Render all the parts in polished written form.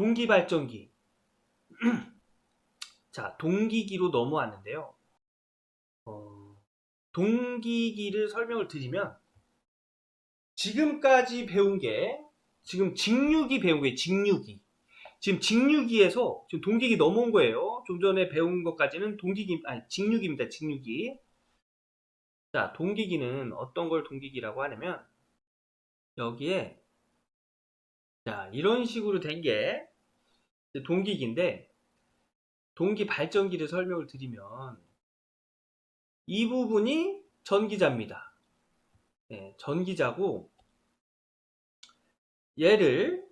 동기 발전기. 자, 동기기로 넘어왔는데요. 동기기를 설명을 드리면 지금까지 배운 게 지금 직류기 배운 거예요. 직류기. 지금 직류기에서 지금 동기기 넘어온 거예요. 좀 전에 배운 것까지는 직류기입니다. 직류기. 자, 동기기는 어떤 걸 동기기라고 하냐면 여기에 자, 이런 식으로 된 게 동기기인데 동기 발전기를 설명을 드리면 이 부분이 전기자입니다. 네, 전기자고 얘를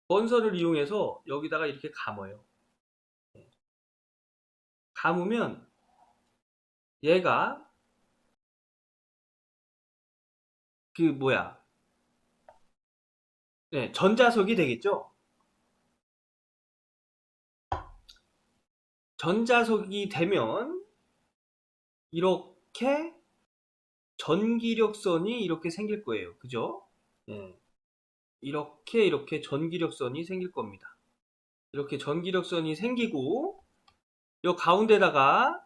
건선을 이용해서 여기다가 이렇게 감아요. 네. 감으면 얘가 네, 전자석이 되겠죠. 전자석이 되면 이렇게 전기력선이 이렇게 생길 거예요. 그죠? 네. 이렇게 전기력선이 생길 겁니다. 이렇게 전기력선이 생기고 이 가운데다가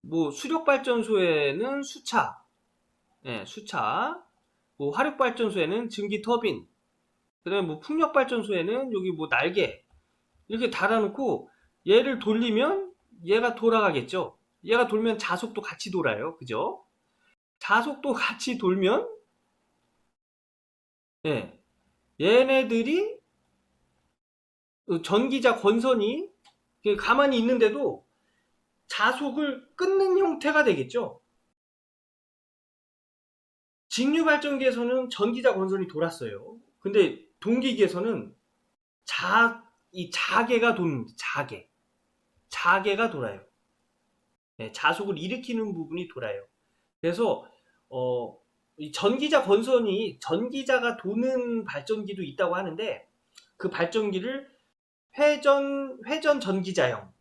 뭐 수력발전소에는 수차, 네, 수차, 뭐 화력발전소에는 증기터빈, 그 다음에 뭐 풍력발전소에는 여기 뭐 날개 이렇게 달아놓고 얘를 돌리면 얘가 돌아가겠죠. 얘가 돌면 자석도 같이 돌아요. 그죠? 자석도 같이 돌면 예, 얘네들이 전기자 권선이 가만히 있는데도 자속을 끊는 형태가 되겠죠. 직류발전기에서는 전기자 권선이 돌았어요. 근데 동기기에서는 이 자개가 돕니다. 자개가 돌아요. 네, 자속을 일으키는 부분이 돌아요. 그래서 이 전기자 권선이 전기자가 도는 발전기도 있다고 하는데 그 발전기를 회전 전기자형.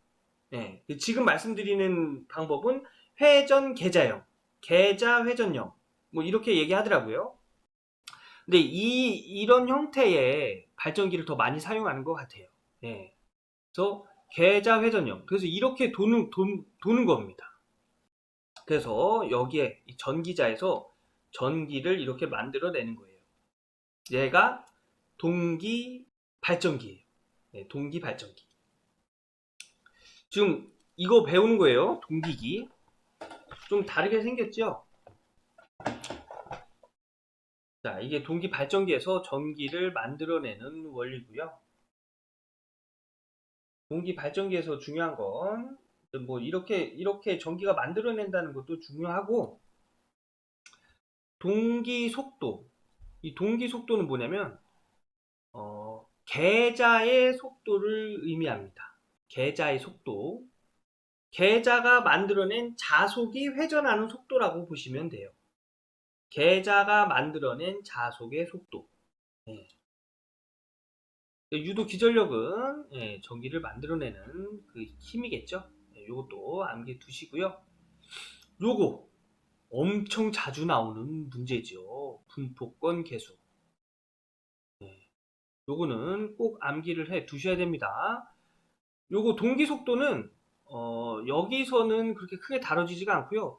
네, 지금 말씀드리는 방법은 회전 계자형, 계자 회전형 뭐 이렇게 얘기하더라고요. 근데 이런 형태의 발전기를 더 많이 사용하는 것 같아요. 네. 그래서 계자 회전형. 그래서 이렇게 도는 겁니다. 그래서 여기에 이 전기자에서 전기를 이렇게 만들어내는 거예요. 얘가 동기 발전기예요. 네, 동기 발전기. 지금 이거 배우는 거예요. 동기기. 좀 다르게 생겼죠? 자, 이게 동기 발전기에서 전기를 만들어내는 원리고요. 동기 발전기에서 중요한 건 뭐 이렇게 전기가 만들어낸다는 것도 중요하고 동기 속도. 이 동기 속도는 뭐냐면 계자의 속도를 의미합니다. 계자의 속도. 계자가 만들어낸 자속이 회전하는 속도라고 보시면 돼요. 계자가 만들어낸 자속의 속도. 네. 유도 기전력은 전기를 만들어내는 그 힘이겠죠. 이것도 암기해 두시고요. 요거 엄청 자주 나오는 문제죠. 분포권 계수. 요거는 꼭 암기를 해 두셔야 됩니다. 요거 동기 속도는 여기서는 그렇게 크게 다뤄지지가 않고요.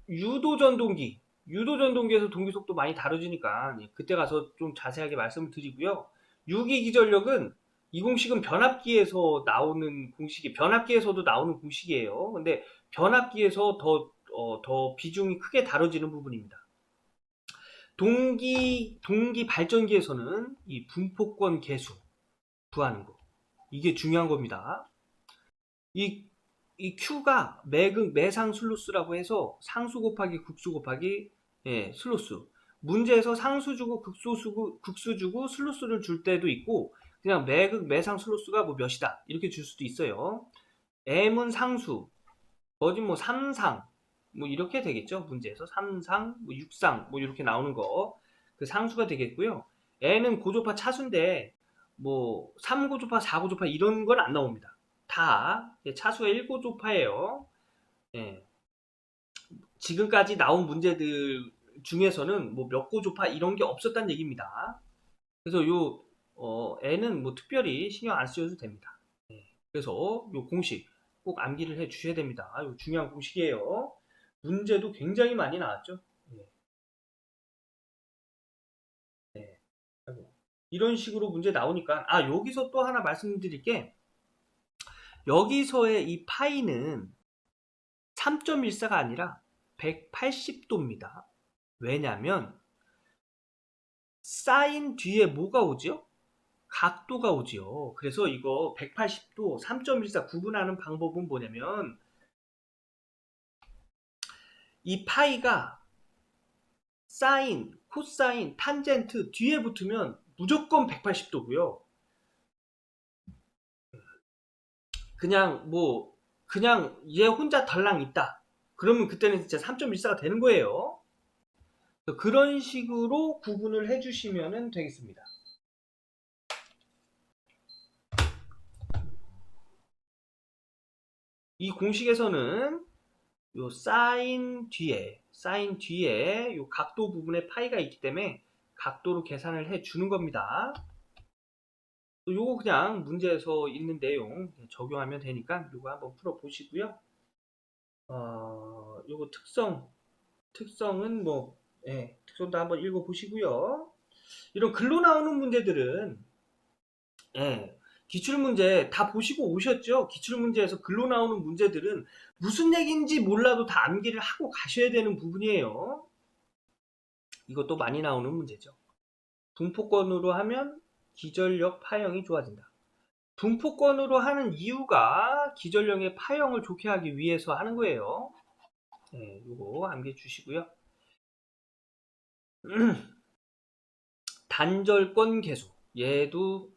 유도전동기에서 동기 속도 많이 다뤄지니까 그때 가서 좀 자세하게 말씀을 드리고요. 유기기전력은 이 공식은 변압기에서 나오는 공식이 변압기에서도 나오는 공식이에요. 근데 변압기에서 더 비중이 크게 다뤄지는 부분입니다. 동기 발전기에서는 이 분포권 계수 구하는 거 이게 중요한 겁니다. 이 Q가 매상 슬로스라고 해서 상수 곱하기 국수 곱하기 슬로스. 문제에서 상수 주고 국수 주고 슬로스를 줄 때도 있고 그냥 매상 슬로스가 뭐 몇이다 이렇게 줄 수도 있어요. M은 상수, 거진 뭐 3상 뭐 이렇게 되겠죠. 문제에서 3상, 뭐 6상 뭐 이렇게 나오는 거 그 상수가 되겠고요. N은 고조파 차수인데 뭐 3고조파, 4고조파 이런 건 안 나옵니다. 다 차수가 1고조파예요. 예. 지금까지 나온 문제들이 중에서는 뭐 몇 고조파 이런 게 없었다는 얘기입니다. 그래서 요 N은 뭐 특별히 신경 안 쓰셔도 됩니다. 그래서 요 공식 꼭 암기를 해 주셔야 됩니다. 요 중요한 공식이에요. 문제도 굉장히 많이 나왔죠. 네. 이런 식으로 문제 나오니까 여기서 또 하나 말씀드릴 게 여기서의 이 파이는 3.14가 아니라 180도입니다. 왜냐면 사인 뒤에 뭐가 오죠? 각도가 오지요. 그래서 이거 180도 3.14 구분하는 방법은 뭐냐면 이 파이가 사인, 코사인, 탄젠트 뒤에 붙으면 무조건 180도고요. 그냥 얘 혼자 달랑 있다. 그러면 그때는 진짜 3.14가 되는 거예요. 그런 식으로 구분을 해주시면 되겠습니다. 이 공식에서는 요 사인 뒤에 요 각도 부분에 파이가 있기 때문에 각도로 계산을 해 주는 겁니다. 요거 그냥 문제에서 있는 내용 적용하면 되니까 요거 한번 풀어 보시고요. 요거 특성은 특성도 한번 읽어 보시고요. 이런 글로 나오는 문제들은 기출문제 다 보시고 오셨죠? 기출문제에서 글로 나오는 문제들은 무슨 얘기인지 몰라도 다 암기를 하고 가셔야 되는 부분이에요. 이것도 많이 나오는 문제죠. 분포권으로 하면 기전력 파형이 좋아진다. 분포권으로 하는 이유가 기전력의 파형을 좋게 하기 위해서 하는 거예요. 이거 암기해 주시고요. 단절권 계수 얘도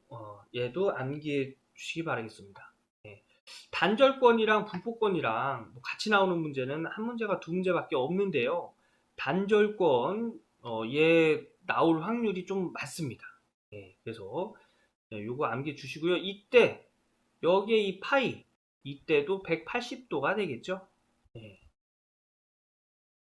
암기해 주시기 바라겠습니다. 단절권이랑 분포권이랑 같이 나오는 문제는 한 문제가 두 문제밖에 없는데요. 단절권 얘 나올 확률이 좀 많습니다. 그래서 요거 암기해 주시고요. 이때 여기에 이 파이 이때도 180도가 되겠죠.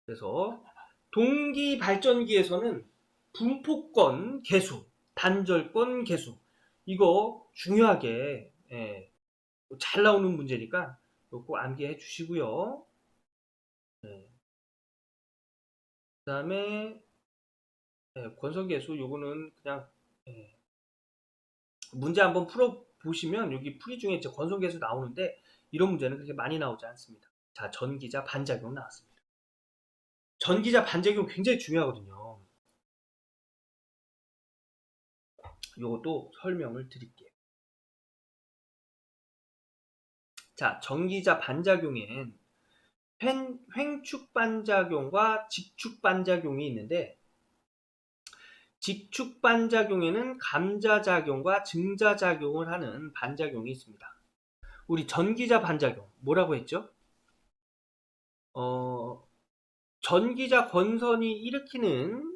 그래서 동기 발전기에서는 분포권 계수, 단절권 계수 이거 중요하게 잘 나오는 문제니까 꼭 암기해 주시고요. 그 다음에 권선계수 요거는 그냥 문제 한번 풀어 보시면 여기 풀이 중에 권선계수 나오는데 이런 문제는 그렇게 많이 나오지 않습니다. 자, 전기자 반작용 나왔습니다. 전기자 반작용 굉장히 중요하거든요. 요것도 설명을 드릴게요. 자, 전기자 반작용엔 횡축 반작용과 직축 반작용이 있는데 직축 반작용에는 감자작용과 증자작용을 하는 반작용이 있습니다. 우리 전기자 반작용 뭐라고 했죠? 전기자 권선이 일으키는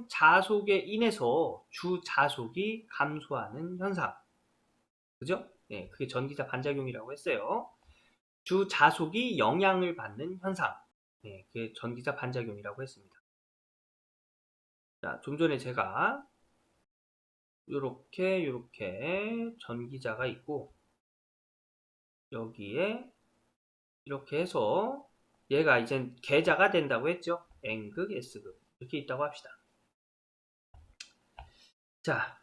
자속에 인해서 주자속이 감소하는 현상. 그죠? 그게 전기자 반작용이라고 했어요. 주자속이 영향을 받는 현상. 그게 전기자 반작용이라고 했습니다. 자, 좀 전에 제가 요렇게 전기자가 있고 여기에 이렇게 해서 얘가 이제 계자가 된다고 했죠. N극, S극 이렇게 있다고 합시다. 자,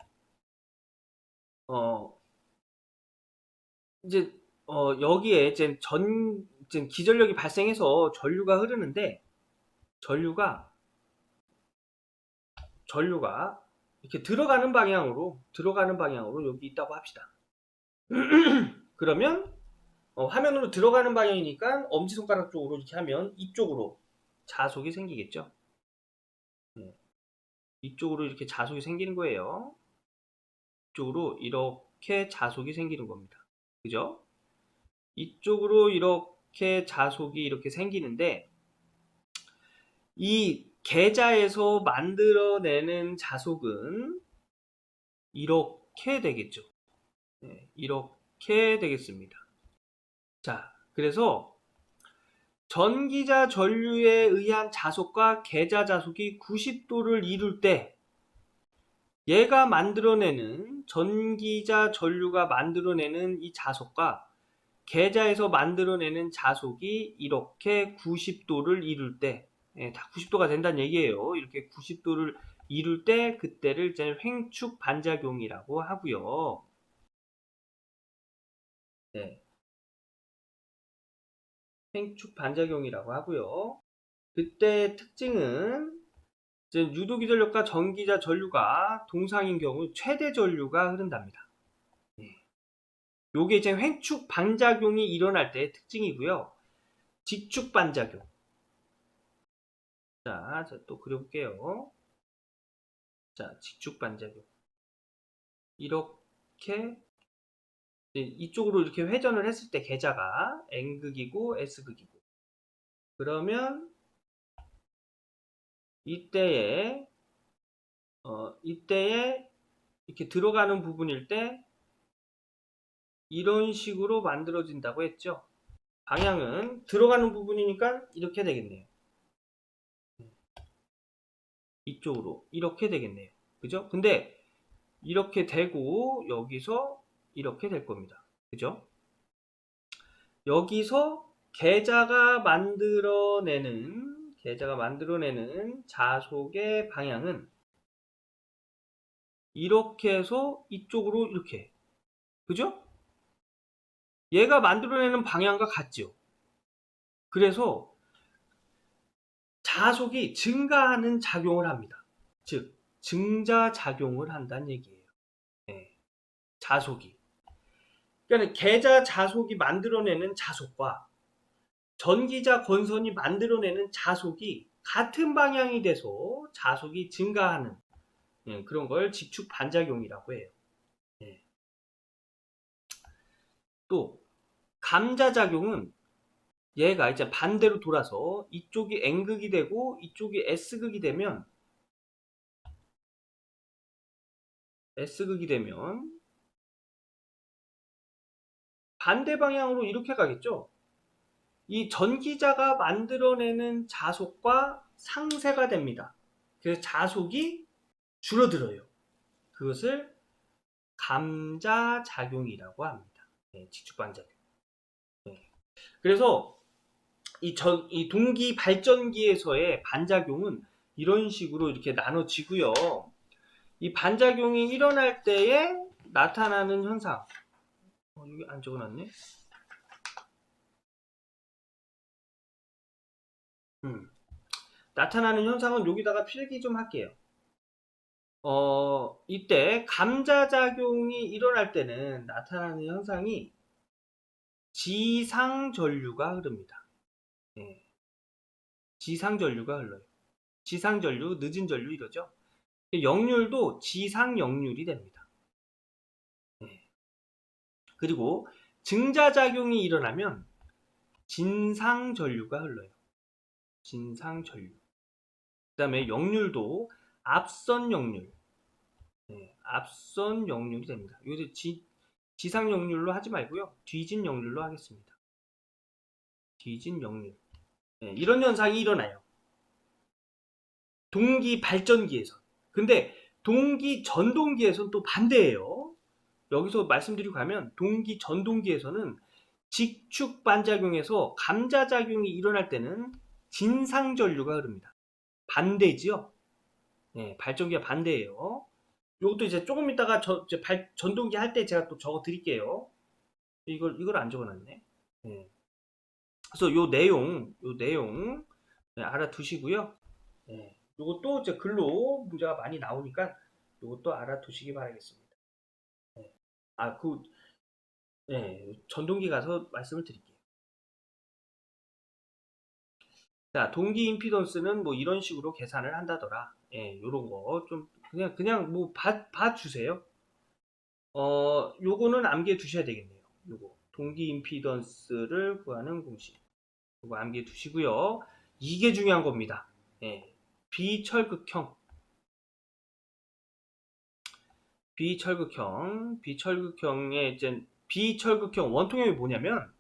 이제 여기에 이제 기전력이 발생해서 전류가 흐르는데 전류가 이렇게 들어가는 방향으로 여기 있다고 합시다. 그러면 화면으로 들어가는 방향이니까 엄지손가락 쪽으로 이렇게 하면 이쪽으로 자속이 생기겠죠. 이쪽으로 이렇게 자속이 생기는 거예요. 이쪽으로 이렇게 자속이 생기는 겁니다. 그죠? 이쪽으로 이렇게 자속이 이렇게 생기는데 이 계자에서 만들어내는 자속은 이렇게 되겠죠. 이렇게 되겠습니다. 자, 그래서 전기자 전류에 의한 자속과 계자 자속이 90도를 이룰 때 얘가 만들어내는 전기자 전류가 만들어내는 이 자속과 계자에서 만들어내는 자속이 이렇게 90도를 이룰 때, 다 90도가 된다는 얘기예요. 이렇게 90도를 이룰 때 그때를 이제 횡축 반작용이라고 하고요. 네, 횡축 반작용이라고 하고요. 그때 특징은 이제 유도기전력과 전기자 전류가 동상인 경우 최대 전류가 흐른답니다. 요게 이제 횡축 반작용이 일어날 때의 특징이고요. 직축 반작용. 자, 또 그려볼게요. 자, 직축 반작용. 이렇게 이쪽으로 이렇게 회전을 했을 때 계자가 N극이고 S극이고. 그러면 이때에 이렇게 들어가는 부분일 때 이런 식으로 만들어진다고 했죠. 방향은 들어가는 부분이니까 이렇게 되겠네요. 이쪽으로 이렇게 되겠네요. 그죠? 근데 이렇게 되고 여기서 이렇게 될 겁니다. 그죠? 여기서 계자가 만들어내는 자속의 방향은 이렇게 해서 이쪽으로 이렇게. 그죠? 얘가 만들어내는 방향과 같죠? 그래서 자속이 증가하는 작용을 합니다. 즉, 증자작용을 한다는 얘기예요. 네, 자속이. 그러니까 계자 자속이 만들어내는 자속과 전기자 권선이 만들어내는 자속이 같은 방향이 돼서 자속이 증가하는 그런 걸 직축 반작용이라고 해요. 예. 또 감자작용은 얘가 이제 반대로 돌아서 이쪽이 N극이 되고 이쪽이 S극이 되면 반대 방향으로 이렇게 가겠죠. 이 전기자가 만들어내는 자속과 상쇄가 됩니다. 그래서 자속이 줄어들어요. 그것을 감자작용이라고 합니다. 네, 직축반작용. 네. 그래서 이 동기 발전기에서의 반작용은 이런 식으로 이렇게 나눠지고요. 이 반작용이 일어날 때에 나타나는 현상. 여기 안 적어놨네. 나타나는 현상은 여기다가 필기 좀 할게요. 이때 감자작용이 일어날 때는 나타나는 현상이 지상전류가 흐릅니다. 네. 지상전류가 흘러요. 지상전류, 늦은 전류 이러죠. 역률도 지상역률이 됩니다. 네. 그리고 증자작용이 일어나면 진상전류가 흘러요. 진상전류. 그 다음에 역률도 앞선역률. 네, 앞선역률이 됩니다. 요새 지상역률로 하지 말고요. 뒤진역률로 하겠습니다. 뒤진역률. 네, 이런 현상이 일어나요. 동기 발전기에서. 근데 동기 전동기에서는 또 반대예요. 여기서 말씀드리고 가면 동기 전동기에서는 직축 반작용에서 감자작용이 일어날 때는 진상전류가 흐릅니다. 반대지요. 네, 발전기가 반대예요. 이것도 이제 조금 이따가 전동기 할 때 제가 또 적어 드릴게요. 이걸 안 적어놨네. 네. 그래서 요 내용 네, 알아두시고요. 네. 요것도 이제 글로 문제가 많이 나오니까 요것도 알아두시기 바라겠습니다. 네. 네, 전동기 가서 말씀을 드릴게요. 자, 동기 임피던스는 뭐 이런 식으로 계산을 한다더라. 예, 요런 거 좀 그냥 뭐 봐주세요. 요거는 암기해 두셔야 되겠네요. 요거 동기 임피던스를 구하는 공식. 요거 암기해 두시고요. 이게 중요한 겁니다. 예, 비철극형 비철극형의 이제 비철극형 원통형이 뭐냐면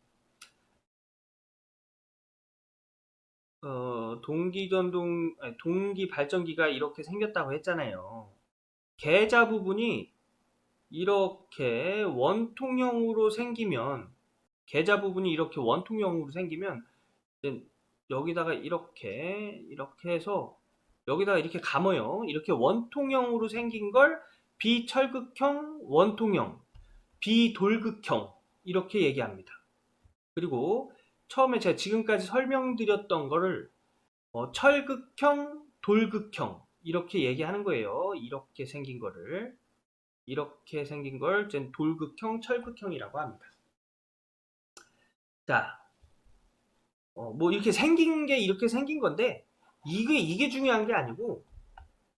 동기 발전기가 이렇게 생겼다고 했잖아요. 계좌 부분이 이렇게 원통형으로 생기면, 계좌 부분이 이렇게 원통형으로 생기면 이제 여기다가 이렇게 해서 여기다가 이렇게 감아요. 이렇게 원통형으로 생긴 걸 비철극형, 원통형, 비돌극형 이렇게 얘기합니다. 그리고 처음에 제가 지금까지 설명드렸던 거를 철극형, 돌극형 이렇게 얘기하는 거예요. 이렇게 생긴 걸 돌극형, 철극형이라고 합니다. 자, 뭐 이렇게 생긴 게 이렇게 생긴 건데 이게 중요한 게 아니고,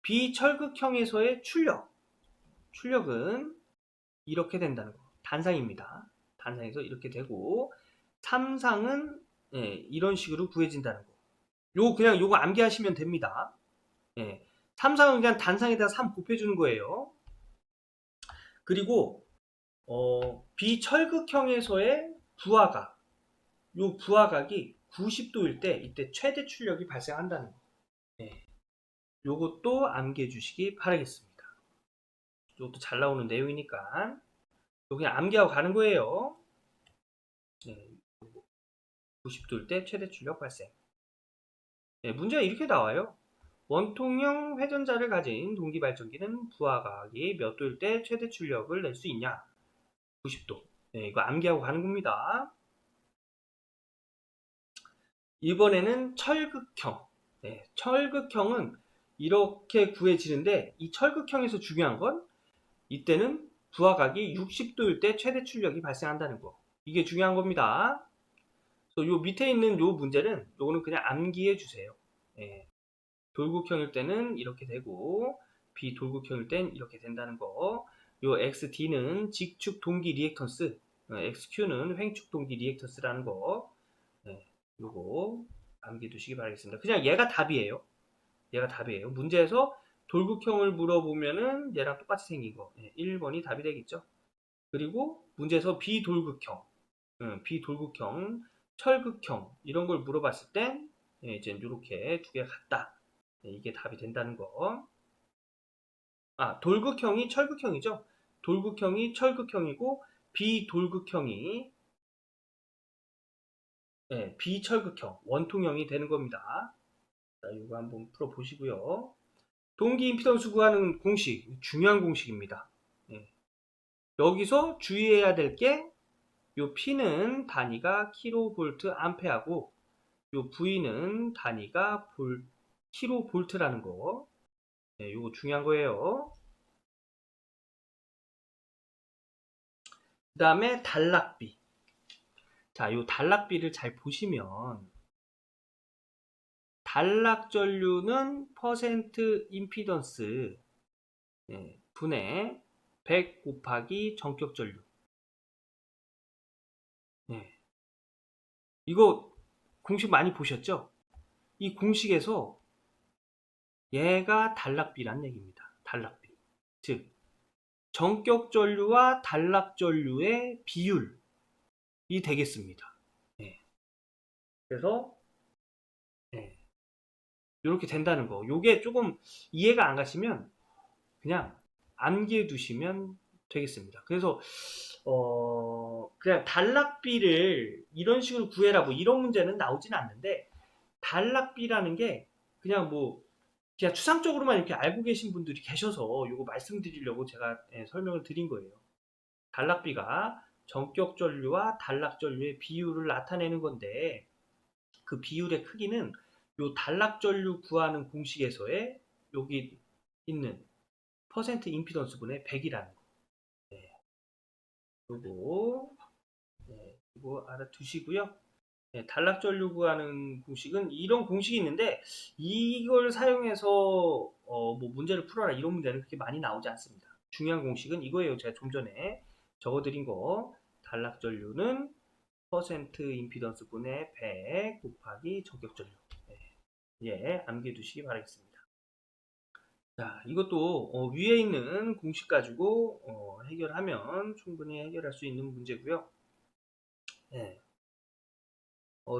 비철극형에서의 출력은 이렇게 된다는 거. 단상입니다. 단상에서 이렇게 되고, 삼상은 이런 식으로 구해진다는 거. 그냥 요거 암기하시면 됩니다. 삼상은 그냥 단상에다 3 곱해주는 거예요. 그리고 비철극형에서의 부하각, 요 부하각이 90도일 때 이때 최대 출력이 발생한다는 거. 요것도 암기해 주시기 바라겠습니다. 요것도 잘 나오는 내용이니까 그냥 암기하고 가는 거예요. 90도일 때 최대 출력 발생. 문제가 이렇게 나와요. 원통형 회전자를 가진 동기발전기는 부하각이 몇 도일 때 최대 출력을 낼 수 있냐? 90도. 이거 암기하고 가는 겁니다. 이번에는 철극형. 철극형은 이렇게 구해지는데, 이 철극형에서 중요한 건 이때는 부하각이 60도일 때 최대 출력이 발생한다는 거. 이게 중요한 겁니다. 그래서 요 밑에 있는 요 문제는 요거는 그냥 암기해 주세요. 돌극형일 때는 이렇게 되고 비돌극형일 땐 이렇게 된다는 거. 요 XD는 직축 동기 리액턴스, XQ는 횡축 동기 리액턴스라는 거. 요거 암기 두시기 바라겠습니다. 그냥 얘가 답이에요. 문제에서 돌극형을 물어보면은 얘랑 똑같이 생긴 거. 1번이 답이 되겠죠. 그리고 문제에서 비돌극형, 철극형 이런 걸 물어봤을 땐 이제 이렇게 두 개가 같다. 이게 답이 된다는 거. 돌극형이 철극형이죠. 돌극형이 철극형이고 비돌극형이 비철극형, 원통형이 되는 겁니다. 자, 이거 한번 풀어보시고요. 동기 임피던스 구하는 공식, 중요한 공식입니다. 여기서 주의해야 될 게, 요 P는 단위가 킬로볼트 암페어고, 요 V는 단위가 킬로볼트라는 거. 요거 중요한 거예요. 그 다음에 단락비. 자, 요 단락비를 잘 보시면, 단락전류는 퍼센트 임피던스 분의 100 곱하기 전격전류. 이거 공식 많이 보셨죠? 이 공식에서 얘가 단락비란 얘기입니다. 단락비. 즉, 전격전류와 단락전류의 비율이 되겠습니다. 그래서 이렇게 된다는 거. 요게 조금 이해가 안 가시면 그냥 암기해 두시면 되겠습니다. 그래서 그냥 단락비를 이런 식으로 구해라 뭐 이런 문제는 나오진 않는데, 단락비라는 게 그냥 그냥 추상적으로만 이렇게 알고 계신 분들이 계셔서 요거 말씀드리려고 제가 설명을 드린 거예요. 단락비가 전격전류와 단락전류의 비율을 나타내는 건데, 그 비율의 크기는 요 단락전류 구하는 공식에서의 여기 있는 퍼센트 임피던스 분의 100이라는 거. 요거 알아두시고요. 단락전류 구하는 공식은 이런 공식이 있는데, 이걸 사용해서 뭐 문제를 풀어라 이런 문제는 그렇게 많이 나오지 않습니다. 중요한 공식은 이거예요. 제가 좀 전에 적어드린 거. 단락전류는 퍼센트 임피던스 분의 100 곱하기 전격전류. 암기해 두시기 바라겠습니다. 자, 이것도 위에 있는 공식 가지고 해결하면 충분히 해결할 수 있는 문제고요.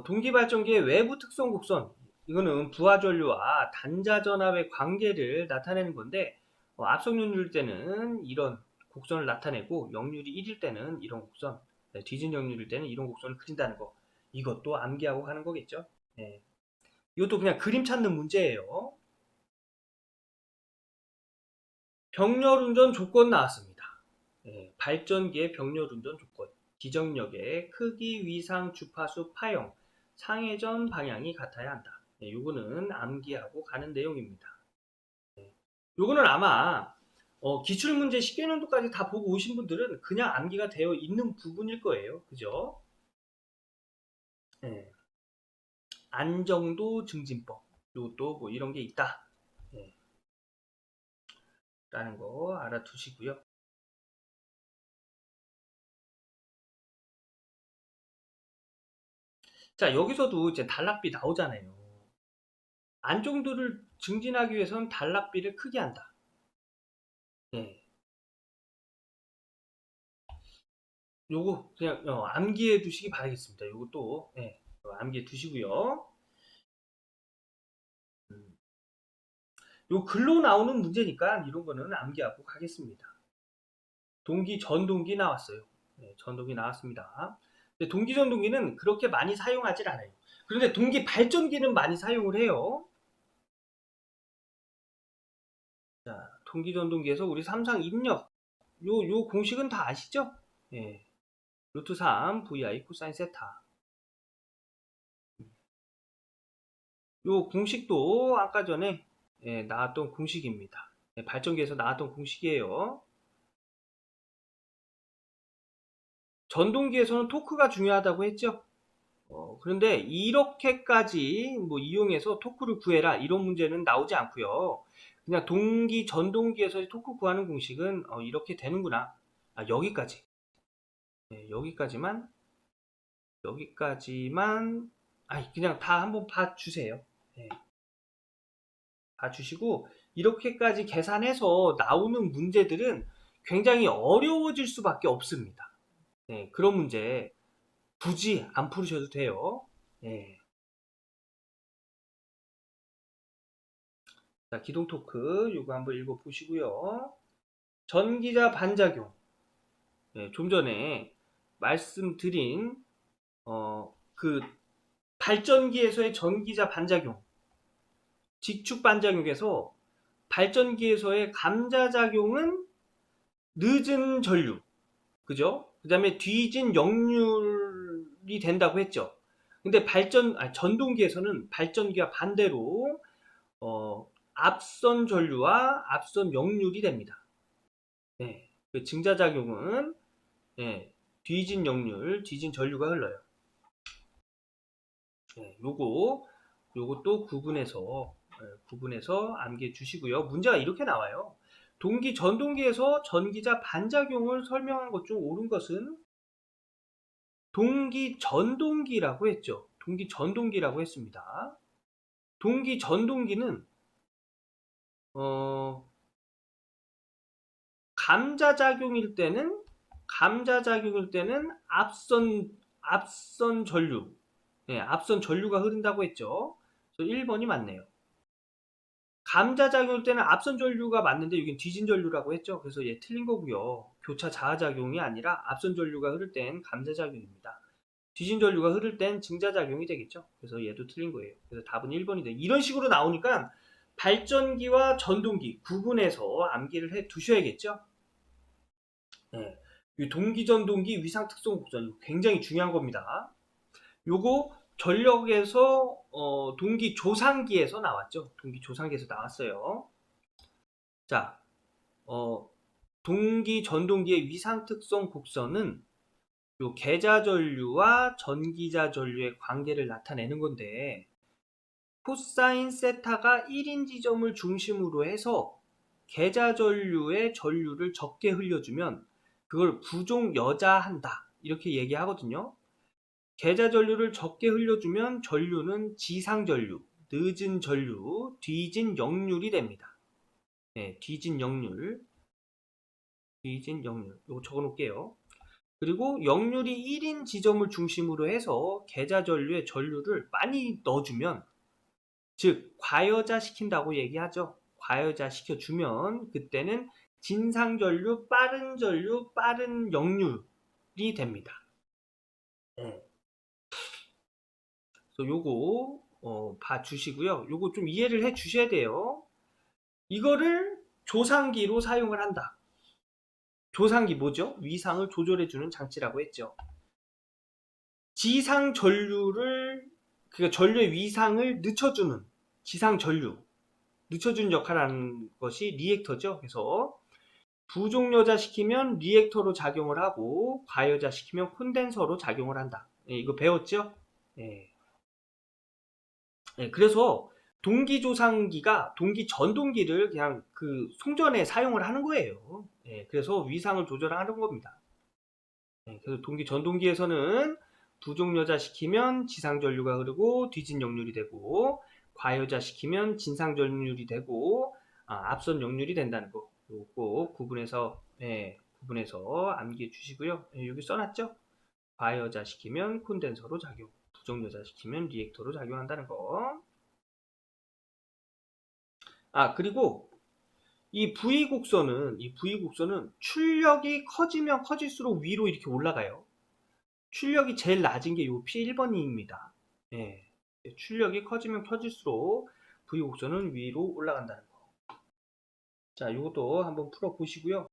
동기발전기의 외부 특성 곡선, 이거는 부하 전류와 단자 전압의 관계를 나타내는 건데 압속연료일 때는 이런 곡선을 나타내고 역률이 1일 때는 이런 곡선, 뒤진 역률일 때는 이런 곡선을 그린다는 거. 이것도 암기하고 가는 거겠죠. 네. 이것도 그냥 그림 찾는 문제예요. 병렬운전 조건 나왔습니다. 발전기의 병렬운전 조건. 기정력의 크기, 위상, 주파수, 파형, 상회전 방향이 같아야 한다. 요거는 암기하고 가는 내용입니다. 요거는 아마 기출문제 10개년도까지 다 보고 오신 분들은 그냥 암기가 되어 있는 부분일 거예요. 그죠? 네. 안정도 증진법. 요것도 뭐 이런 게 있다. 네. 라는 거 알아두시고요. 자, 여기서도 이제 단락비 나오잖아요. 안정도를 증진하기 위해서는 단락비를 크게 한다. 네. 요거 그냥 암기해 두시기 바라겠습니다. 요것도 암기해 두시고요. 요 글로 나오는 문제니까 이런 거는 암기하고 가겠습니다. 동기, 전동기 나왔어요. 전동기 나왔습니다. 근데 동기, 전동기는 그렇게 많이 사용하질 않아요. 그런데 동기 발전기는 많이 사용을 해요. 자, 동기, 전동기에서 우리 삼상 입력 요 공식은 다 아시죠? 루트 3 VI 코사인 세타. 요 공식도 아까 전에 나왔던 공식입니다. 발전기에서 나왔던 공식이에요. 전동기에서는 토크가 중요하다고 했죠. 그런데 이렇게까지 뭐 이용해서 토크를 구해라 이런 문제는 나오지 않고요. 그냥 동기, 전동기에서 토크 구하는 공식은 이렇게 되는구나. 여기까지. 여기까지만 그냥 다 한번 봐주세요. 봐주시고 이렇게까지 계산해서 나오는 문제들은 굉장히 어려워질 수밖에 없습니다. 그런 문제 굳이 안 풀으셔도 돼요. 자, 기동 토크 이거 한번 읽어 보시고요. 전기자 반작용. 좀 전에 말씀드린 그 발전기에서의 전기자 반작용, 직축 반작용에서 발전기에서의 감자작용은 늦은 전류, 그죠? 그 다음에 뒤진 역률이 된다고 했죠. 근데 전동기에서는 발전기와 반대로 앞선 전류와 앞선 역률이 됩니다. 그 증자작용은 뒤진 역률, 뒤진 전류가 흘러요. 요것도 구분해서 암기해 주시고요. 문제가 이렇게 나와요. 동기 전동기에서 전기자 반작용을 설명한 것 중 옳은 것은 동기 전동기라고 했죠. 동기 전동기라고 했습니다. 동기 전동기는 감자작용일 때는 앞선 전류, 앞선 전류가 흐른다고 했죠. 1번이 맞네요. 감자작용일 때는 앞선 전류가 맞는데 여긴 뒤진 전류라고 했죠. 그래서 얘 틀린 거고요. 교차 자아작용이 아니라 앞선 전류가 흐를 땐 감자작용입니다. 뒤진 전류가 흐를 땐 증자작용이 되겠죠. 그래서 얘도 틀린 거예요. 그래서 답은 1번이 돼. 이런 식으로 나오니까 발전기와 전동기 구분해서 암기를 해 두셔야겠죠. 이 동기전동기 위상특성 곡선 굉장히 중요한 겁니다. 요거 전력에서 동기 조상기에서 나왔죠. 동기 조상기에서 나왔어요. 자, 동기 전동기의 위상특성 곡선은 요 계자전류와 전기자전류의 관계를 나타내는 건데 코사인 세타가 1인 지점을 중심으로 해서 계자전류의 전류를 적게 흘려주면 그걸 부종 여자한다 이렇게 얘기하거든요. 계자전류를 적게 흘려주면 전류는 지상전류, 늦은 전류, 뒤진 역률이 됩니다. 뒤진 역률. 이거 적어 놓을게요. 그리고 역률이 1인 지점을 중심으로 해서 계자전류에 전류를 많이 넣어주면 즉 과여자 시킨다고 얘기하죠. 과여자 시켜주면 그때는 진상전류, 빠른 전류, 빠른 역류이 됩니다. 그래서 요거 봐주시고요. 요거 좀 이해를 해 주셔야 돼요. 이거를 조상기로 사용을 한다. 조상기 뭐죠? 위상을 조절해주는 장치라고 했죠. 지상 전류를, 그러니까 전류의 위상을 늦춰주는 지상 전류, 늦춰주는 역할을 하는 것이 리액터죠. 그래서 부종여자 시키면 리액터로 작용을 하고 과여자 시키면 콘덴서로 작용을 한다. 이거 배웠죠? 예. 그래서 동기조상기가 동기 전동기를 그냥 그 송전에 사용을 하는 거예요. 그래서 위상을 조절하는 겁니다. 그래서 동기 전동기에서는 부종여자 시키면 지상전류가 흐르고 뒤진 역률이 되고, 과여자 시키면 진상전율이 되고 앞선 역률이 된다는 거 꼭 구분해서 암기해 주시고요. 여기 써놨죠? 과여자 시키면 콘덴서로 작용, 부종여자 시키면 리액터로 작용한다는 거. 그리고 이 V곡선은 출력이 커지면 커질수록 위로 이렇게 올라가요. 출력이 제일 낮은 게 요 P1번입니다. 출력이 커지면 커질수록 V곡선은 위로 올라간다는 거. 자, 이것도 한번 풀어 보시고요.